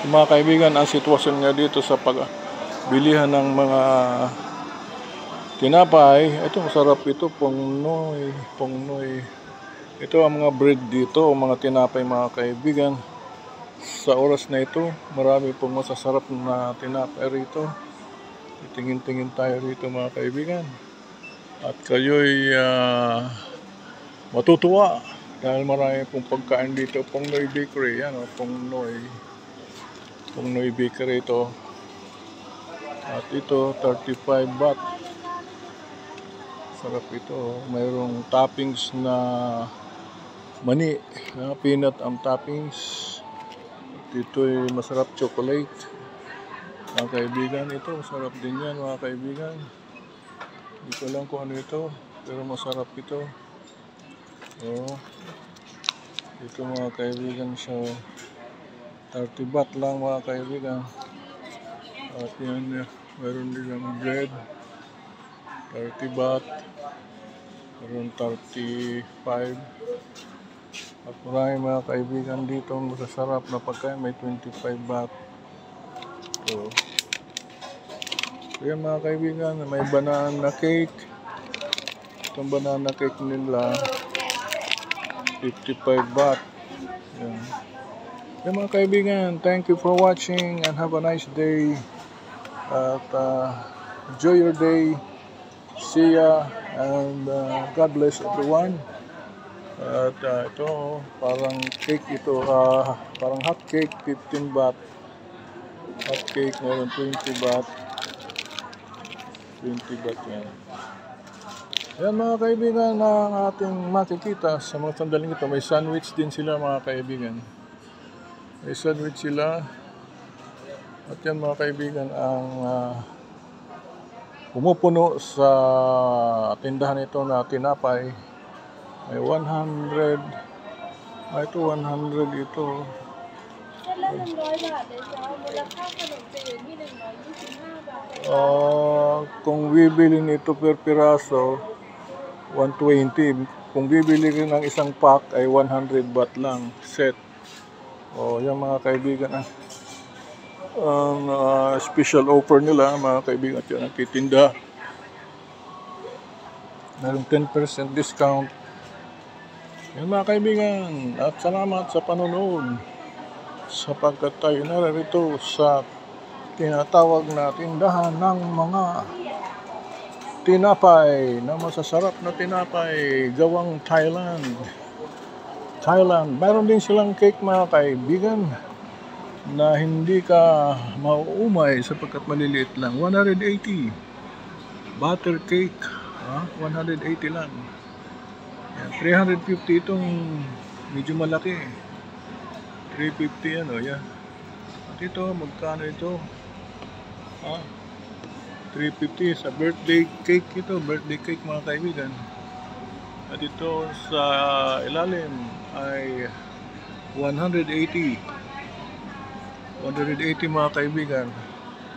Mga kaibigan, ang sitwasyon nga dito sa pagbilihan ng mga tinapay, ito masarap ito, pongnoy. Ito ang mga bread dito, mga tinapay mga kaibigan. Sa oras na ito, marami pong masasarap na tinapay rito. Tingin-tingin tayo rito mga kaibigan. At kayo'y matutuwa dahil marami pong pagkain dito. Pongnoy Bakery, yan o, Pongnoy Bakery ito. At ito, 35 baht. Sarap ito. Mayroong toppings na mani. Peanut ang toppings. At ito'y masarap chocolate. Mga kaibigan, ito masarap din yan mga kaibigan. Hindi ko lang kung ano ito, pero masarap ito. Oh, ito mga kaibigan, so 30 baht lang mga kaibigan. At yan, mayroon din ang bread, 30 baht, mayroon 35. At marami mga kaibigan dito, masasarap na pagkain, may 25 baht. So, yan mga kaibigan, may banana cake. Itong banana cake nila, 55 baht. Yan. Yan mga kaibigan, thank you for watching and have a nice day. At enjoy your day. See ya and God bless everyone. At ito, parang cake ito, parang hot cake, 15 baht. Hot cake, meron 20 baht. 20 baht yan. Ayan mga kaibigan, ang ating makikita sa mga sandaling ito, may sandwich din sila mga kaibigan. May sandwich sila. At yan mga kaibigan, ang pumupuno sa tindahan ito na tinapay. May 100. Ito 100 ito. Kung bibili nito per piraso, 120. Kung bibili rin ng isang pack ay 100 baht lang set. Yan mga kaibigan, ang special offer nila mga kaibigan, at yan ang titinda. Meron 10% discount. Yan mga kaibigan, at salamat sa panonood sapagkat tayo narito sa tinatawag na tindahan ng mga tinapay, na masasarap na tinapay gawang Thailand. Mayroon din silang cake mga kaibigan na hindi ka mauumay sapagkat maliliit lang. 180 butter cake, 180 lang. Yan, 350 itong medyo malaki, 350 yan yan. At ito, magkano ito? 350 sa birthday cake ito, birthday cake mga kaibigan. At ito sa ilalim ay 180 mga kaibigan.